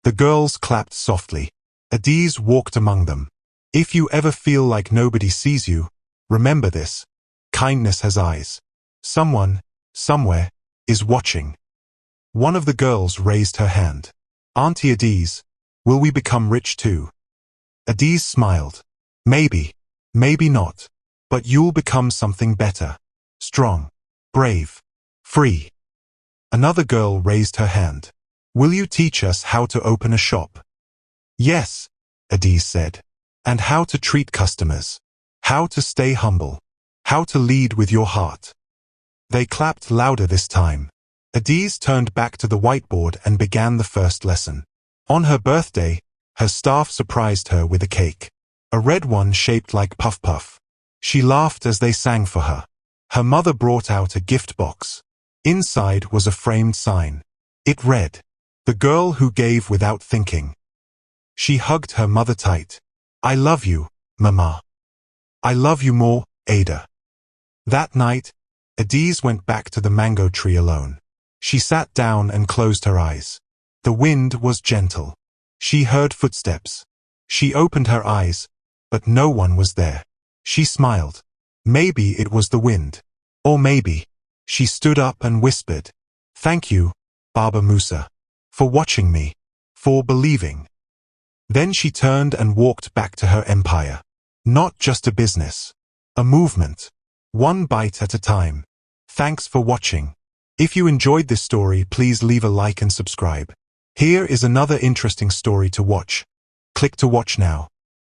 The girls clapped softly. Adiz walked among them. "If you ever feel like nobody sees you, remember this. Kindness has eyes. Someone, somewhere, is watching." One of the girls raised her hand. "Auntie Adiz, will we become rich too?" Adiz smiled. "Maybe, maybe not. But you'll become something better. Strong, brave, free." Another girl raised her hand. "Will you teach us how to open a shop?" "Yes," Adiz said. "And how to treat customers. How to stay humble. How to lead with your heart." They clapped louder this time. Adiz turned back to the whiteboard and began the first lesson. On her birthday, her staff surprised her with a cake. A red one shaped like Puff Puff. She laughed as they sang for her. Her mother brought out a gift box. Inside was a framed sign. It read, "The girl who gave without thinking." She hugged her mother tight. "I love you, Mama. I love you more, Ada." That night, Adiz went back to the mango tree alone. She sat down and closed her eyes. The wind was gentle. She heard footsteps. She opened her eyes, but no one was there. She smiled. Maybe it was the wind. Or maybe. She stood up and whispered, "Thank you, Baba Musa, for watching me, for believing." Then she turned and walked back to her empire. Not just a business. A movement. One bite at a time. Thanks for watching. If you enjoyed this story, please leave a like and subscribe. Here is another interesting story to watch. Click to watch now.